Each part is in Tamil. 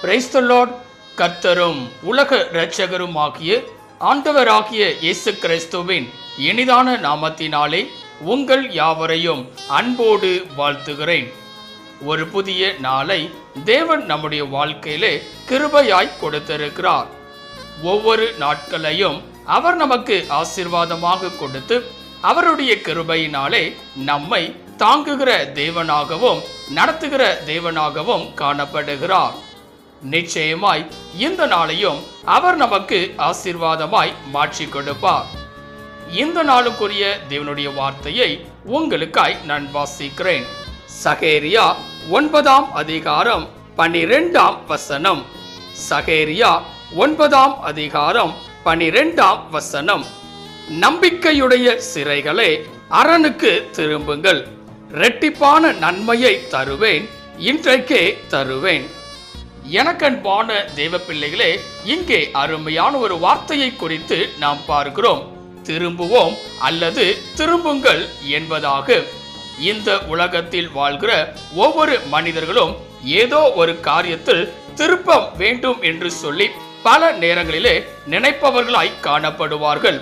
Praise the Lord. கர்த்தரும் உலக இரட்சகரும் ஆகிய ஆண்டவராகிய இயேசு கிறிஸ்துவின் இனிதான நாமத்தினாலே உங்கள் யாவரையும் அன்போடு வாழ்த்துகிறேன். ஒரு புதிய நாளை தேவன் நம்முடைய வாழ்க்கையிலே கிருபையாய் கொடுத்திருக்கிறார். ஒவ்வொரு நாட்களையும் அவர் நமக்கு ஆசீர்வாதமாக கொடுத்து அவருடைய கிருபையினாலே நம்மை தாங்குகிற தேவனாகவும் நடத்துகிற தேவனாகவும் காணப்படுகிறார். நிச்சயமாய் இந்த நாளையும் அவர் நமக்கு ஆசீர்வாதமாய் மாற்றி கொடுப்பார். இந்த நாளுக்குரிய தேவனுடைய வார்த்தையை உங்களுக்காய் நான் வாசிக்கிறேன். சகேரியா 9ஆம் அதிகாரம் 12ஆம் வசனம். சகேரியா 9ஆம் அதிகாரம் 12ஆம் வசனம். நம்பிக்கையுடைய சிறைகளே, அரணுக்கு திரும்புங்கள், இரட்டிப்பான நன்மையை தருவேன், இன்றைக்கே தருவேன். எனக்கன்பான தேவ பிள்ளைகளே, இங்கே அருமையான ஒரு வார்த்தையை குறித்து நாம் பார்க்கிறோம். திரும்புவோம் அல்லது திரும்புங்கள் என்பதாக. இந்த உலகத்தில் வாழ்கிற ஒவ்வொரு மனிதர்களும் ஏதோ ஒரு காரியத்தில் திருப்பம் வேண்டும் என்று சொல்லி பல நேரங்களிலே நினைப்பவர்களாய் காணப்படுவார்கள்.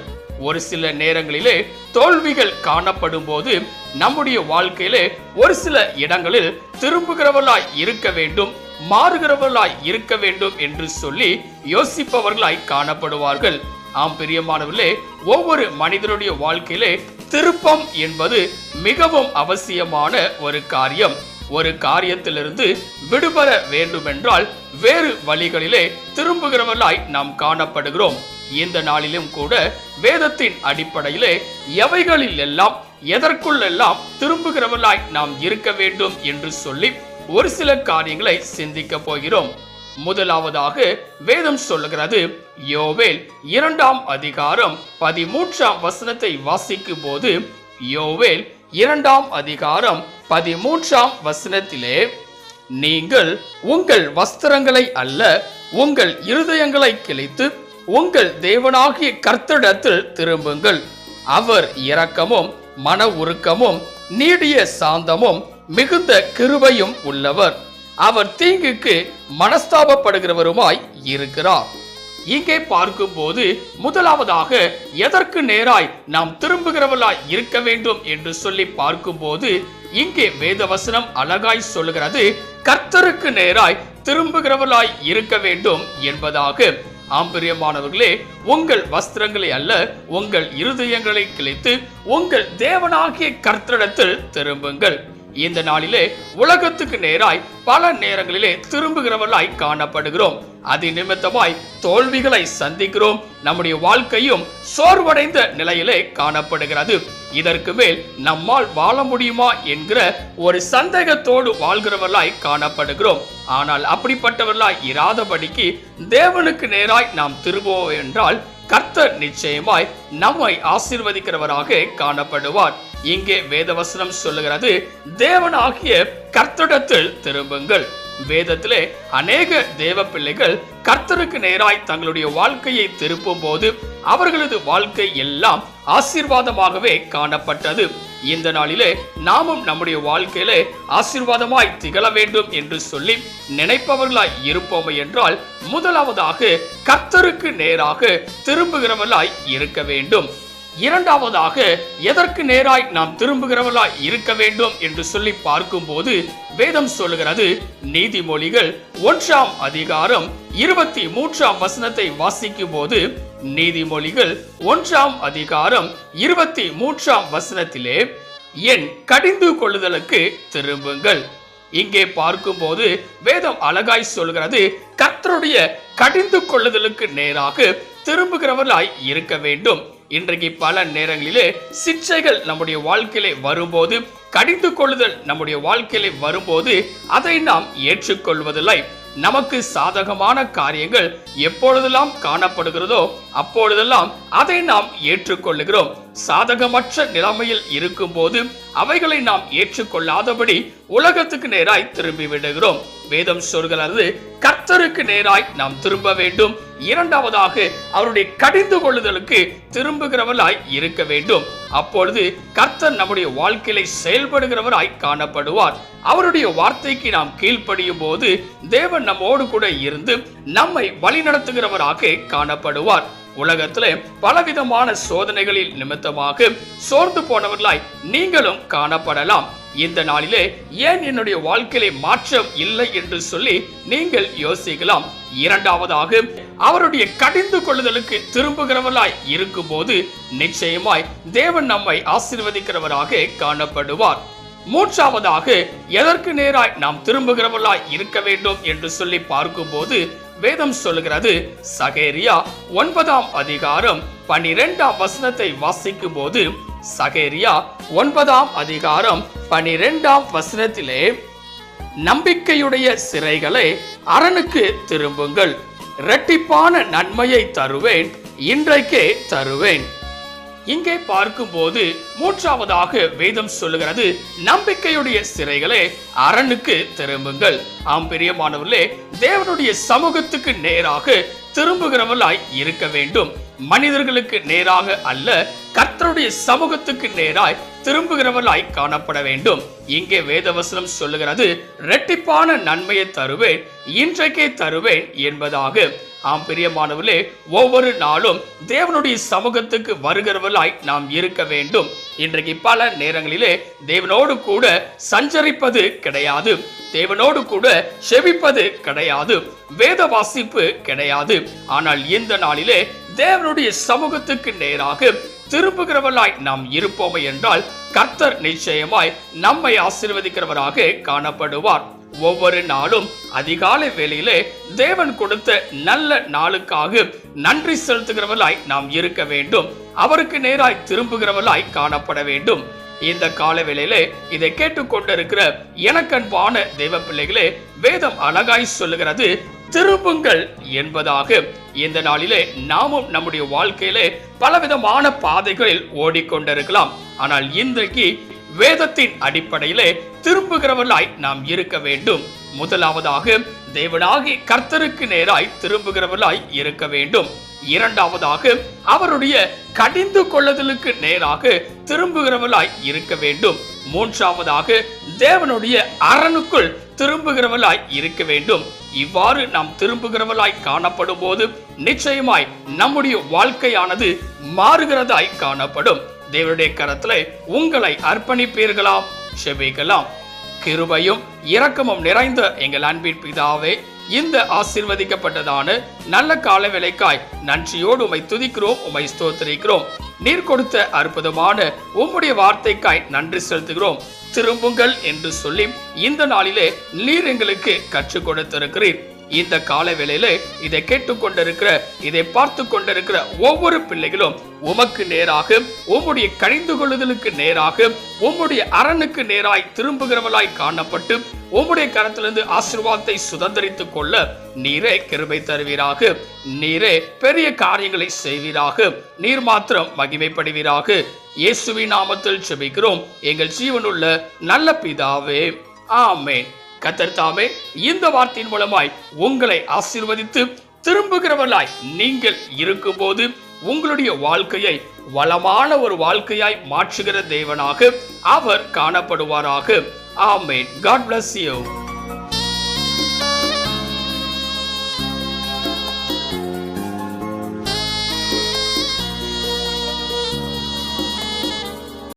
ஒரு சில நேரங்களிலே தோல்விகள் காணப்படும் போது நம்முடைய வாழ்க்கையிலே ஒரு சில இடங்களில் திரும்புகிறவர்களாய் இருக்க வேண்டும், மாறுகிறவர்களாய் இருக்க வேண்டும் என்று சொல்லி யோசிப்பவர்களாய் காணப்படுவார்கள். ஆம் பிரியமானவர்களே, ஒவ்வொரு மனிதனுடைய வாழ்க்கையிலே திருப்பம் என்பது மிகவும் அவசியமான ஒரு காரியம். ஒரு காரியத்திலிருந்து விடுபட வேண்டுமென்றால் வேறு வழிகளிலே திரும்புகிறவர்களாய் நாம் காணப்படுகிறோம். இந்த நாளிலும் கூட வேதத்தின் அடிப்படையிலே எவைகளில் எல்லாம் எதற்குள்ளெல்லாம் திரும்புகிறவர்களாய் நாம் இருக்க வேண்டும் என்று சொல்லி ஒரு சில காரியங்களை சிந்திக்க போகிறோம். முதலாவதாக வேதம் சொல்லுகிறது, யோவேல் 2ஆம் அதிகாரம் 13ஆம் வசனத்தை வாசிக்கும் போது, யோவேல் 2ஆம் அதிகாரம் 13ஆம் வசனத்திலே, நீங்கள் உங்கள் வஸ்திரங்களை அல்ல உங்கள் இருதயங்களை கிழித்து உங்கள் தேவனாகிய கர்த்தரிடத்தில் திரும்புங்கள். அவர் இரக்கமும் மன உருக்கமும் நீடிய சாந்தமும் மிகுந்த கிருபையும் உள்ளவர். அவர் தீங்குக்கு மனஸ்தாபப்படுகிறவருமாய் இருக்கிறார். இங்கே பார்க்கும்போது முதலாவதாக எதற்கு நேராய் நாம் திரும்புகிறவர்களாய் இருக்க வேண்டும் என்று சொல்லி பார்க்கும்போது இங்கே வேதவசனம் அழகாய் சொல்லுகிறது, கர்த்தருக்கு நேராய் திரும்புகிறவர்களாய் இருக்க வேண்டும் என்பதாக. ஆம்பிரியமானவர்களே, உங்கள் வஸ்திரங்களை அல்ல உங்கள் இருதயங்களை கிழித்து உங்கள் தேவனாகிய கர்த்தரிடத்தில் திரும்புங்கள். இந்த நாளிலே உலகத்துக்கு நேராய் பல நேரங்களிலே திரும்புகிறவர்களாய் காணப்படுகிறோம். அது நிமித்தமாய் தோல்விகளை சந்திக்கிறோம். நம்முடைய வாழ்க்கையும் சோர்வடைந்த நிலையிலே காணப்படுகிறது. இதற்கு மேல் நம்மால் வாழ முடியுமா என்கிற ஒரு சந்தேகத்தோடு வாழ்கிறவர்களாய் காணப்படுகிறோம். ஆனால் அப்படிப்பட்டவர்களாய் இராதபடிக்கு தேவனுக்கு நேராய் நாம் திரும்புவோம் என்றால் கர்த்தர் நிச்சயமாய் நம்மை ஆசீர்வதிக்கிறவராக காணப்படுவார். இங்கே வேதவசனம் சொல்லுகிறது, தேவனாகிய கர்த்தரிடத்தில் திரும்புங்கள். வேதத்திலே அநேக தேவ பிள்ளைகள் கர்த்தருக்கு நேராய் தங்களுடைய வாழ்க்கையை திருப்பும் போது அவர்களது வாழ்க்கை எல்லாம் ஆசீர்வாதமாகவே காணப்பட்டது. இந்த நாளிலே நாமும் நம்முடைய வாழ்க்கையிலே ஆசீர்வாதமாய் திகழ வேண்டும் என்று சொல்லி நினைப்பவர்களாய் இருப்போம் என்றால் முதலாவதாக கர்த்தருக்கு நேராக திரும்புகிறவர்களாய் இருக்க வேண்டும். இரண்டாவதாக எதற்கு நேராய் நாம் திரும்புகிறவர்களாய் இருக்க வேண்டும் என்று சொல்லி பார்க்கும்போது வேதம் சொல்லுகிறது, நீதிமொழிகள் 1ஆம் அதிகாரம் 23ஆம் வசனத்தை வாசிக்கும் போது, நீதிமொழிகள் 1ஆம் அதிகாரம் 23ஆம் வசனத்திலே, என் கடிந்து கொள்ளுதலுக்கு திரும்புங்கள். இங்கே பார்க்கும்போது வேதம் அழகாய் சொல்கிறது, கர்த்தருடைய கடிந்து கொள்ளுதலுக்கு நேராக திரும்புகிறவர்களாய் இருக்க வேண்டும். இன்றைக்கு பல நேரங்களிலே சிக்ஷைகள் நம்முடைய வாழ்க்கையிலே வரும்போது, கடிந்து கொள்ளுதல் நம்முடைய வாழ்க்கையிலே வரும்போது அதை நாம் ஏற்றுக்கொள்வதில்லை. நமக்கு சாதகமான காரியங்கள் எப்பொழுதெல்லாம் காணப்படுகிறதோ அப்பொழுதெல்லாம் அதை நாம் ஏற்றுக்கொள்ளுகிறோம். சாதகமற்ற நிலைமையில் இருக்கும் போது அவைகளை நாம் ஏற்றுக்கொள்ளாதபடி உலகத்துக்கு நேராய் திரும்பி விடுகிறோம். வேதம் சொல்கிறது கர்த்தருக்கு நேராய் நாம் திரும்ப வேண்டும். இரண்டாவதாக அவருடைய கடிந்து கொள்ளுதலுக்கு திரும்புகிறவராய் இருக்க வேண்டும். அப்பொழுது கர்த்தர் நம்முடைய வாழ்க்கையில செயல்படுகிறவராய் காணப்படுவார். அவருடைய வார்த்தைக்கு நாம் கீழ்ப்படியும் போது தேவன் நம்மோடு கூட இருந்து நம்மை வழிநடத்துகிறவராக காணப்படுவார். உலகத்திலே பலவிதமான சோதனைகளில் நிமித்தமாக சோர்ந்து போனவர்களாய் நீங்களும் காணப்படலாம். இந்த நாளிலே ஏன் என்னுடைய வாழ்க்கையிலே மாற்றம் இல்லை என்று சொல்லி நீங்கள் யோசிக்கலாம். இரண்டாவதாக அவருடைய கடிந்து கொள்ளுதலுக்கு திரும்புகிறவர்களாய் இருக்கும் போது நிச்சயமாய் தேவன் நம்மை ஆசீர்வதிக்கிறவராக காணப்படுவார். மூன்றாவதாக எதற்கு நேராய் நாம் திரும்புகிறவர்களாய் இருக்க வேண்டும் என்று சொல்லி பார்க்கும்போது வேதம் சொல்லுகிறது, சகேரியா 9ஆம் அதிகாரம் 12ஆம் வசனத்தை வாசிக்கும் போது சகேரியா 9ஆம் அதிகாரம் 12ஆம் வசனத்திலே, நம்பிக்கையுடைய சிறைகளை அரணுக்கு திரும்புங்கள், இரட்டிப்பான நன்மையை தருவேன், இன்றைக்கே தருவேன். இங்கே பார்க்கும்போது மூன்றாவதாக வேதம் சொல்லுகிறது, நம்பிக்கையுடைய சிறைகளே அரணுக்கு திரும்புங்கள். ஆம் பிரியமானவர்களே, தேவனுடைய சமூகத்துக்கு நேராக திரும்புகிறவர்களாய் இருக்க வேண்டும். மனிதர்களுக்கு நேராக அல்ல, கர்த்தருடைய சமூகத்துக்கு நேராய் திரும்புகிறவர்களாய் காணப்பட வேண்டும். இங்கே வேதவசனம் சொல்லுகிறது, இரட்டிப்பான நன்மையை தருவேன், இன்றைக்கே தருவேன் என்பதாக. ஆம் பிரியமானவர்களே, ஒவ்வொரு நாளும் தேவனுடைய சமூகத்துக்கு வருகிறவர்களாய் நாம் இருக்க வேண்டும். இன்றைக்கு பல நேரங்களிலே தேவனோடு கூட சஞ்சரிப்பது கிடையாது, தேவனோடு கூட செபிப்பது கிடையாது, வேத வாசிப்பு கிடையாது. ஆனால் இந்த நாளிலே தேவனுடைய சமூகத்துக்கு நேராக திரும்புகிறவர்களாய் நாம் இருப்போமே என்றால் கர்த்தர் நிச்சயமாய் நம்மை ஆசீர்வதிக்கிறவராக காணப்படுவார். ஒவ்வொரு நாளும் அதிகாலை வேளையிலே தேவன் கொடுத்த நல்ல நாளுக்காக நன்றி செலுத்துகிறவர்களாய் நாம் இருக்க வேண்டும். அவருக்கு நேராய் திரும்புகிறவர்களாய் காணப்பட வேண்டும். இந்த கால வேளையிலே இதை கேட்டுக்கொண்டிருக்கிற எனக்கன்பான தெய்வ பிள்ளைகளே, வேதம் அழகாய் சொல்லுகிறது, திரும்புங்கள் என்பதாக. இந்த நாளிலே நாமும் நம்முடைய வாழ்க்கையிலே பலவிதமான பாதைகளில் ஓடிக்கொண்டிருக்கலாம். ஆனால் இன்றைக்கு வேதத்தின் அடிப்படையிலே திரும்புகிறவர்களாய் நாம் இருக்க வேண்டும். முதலாவதாக தேவனாகி கர்த்தருக்கு நேராய் திரும்புகிறவர்களாய் இருக்க வேண்டும். இரண்டாவதாக அவருடைய கடிந்து கொள்ளுதலுக்கு நேராக திரும்புகிறவர்களாய் இருக்க வேண்டும். மூன்றாவதாக தேவனுடைய அரணுக்குள் திரும்புகிறவர்களாய் இருக்க வேண்டும். இவ்வாறு நாம் திரும்புகிறவர்களாய் காணப்படும் போது நிச்சயமாய் நம்முடைய வாழ்க்கையானது மாறுகிறதாய் காணப்படும். தேவனுடைய கரத்திலே உங்களை அர்ப்பணிப்பீர்களாம். செபிக்கலாம். கிருபையும் இரக்கமும் நிறைந்த எங்கள் அன்பின் பிதாவே, இந்த ஆசீர்வதிக்கப்பட்டதான நல்ல கால வேளைக்காய் நன்றியோடு உம்மை துதிக்கிறோம், உம்மை ஸ்தோத்திரிக்கிறோம். நீர் கொடுத்த அற்புதமான உம்முடைய வார்த்தைக்காய் நன்றி செலுத்துகிறோம். திரும்புங்கள் என்று சொல்லி இந்த நாளிலே நீர் எங்களுக்கு கற்றுக் கொடுத்திருக்கிறீர். இந்த கால வேளையிலே இதை கேட்டுக்கொண்டிருக்கிற, இதை பார்த்து கொண்டிருக்கிற ஒவ்வொரு பிள்ளைகளும் உமக்கு நேராக, உம்முடைய கடிந்து கொள்ளுதலுக்கு நேராக, உம்முடைய அரணுக்கு நேராய் திரும்புகிறவளாய் காணப்பட்டு உம்முடைய கரத்திலிருந்து ஆசீர்வாதத்தை சுதந்திரித்துக் கொள்ள நீரே கிருபை தருவீராக. நீரே பெரிய காரியங்களை செய்வீராக. நீர் மாத்திரம் மகிமைப்படுவீராக. இயேசுவின் நாமத்தில் ஜெபிக்கிறோம் எங்கள் ஜீவனுள்ள நல்ல பிதாவே, ஆமென். கர்த்தர் தாமே இந்த வார்த்தையின் மூலமாய் உங்களை ஆசீர்வதித்து திரும்புகிறவர்களாய் நீங்கள் இருக்கும்போது உங்களுடைய வாழ்க்கையை வளமான ஒரு வாழ்க்கையாய் மாற்றுகிற தேவனாக அவர் காணப்படுவாராக. ஆமென். God bless you.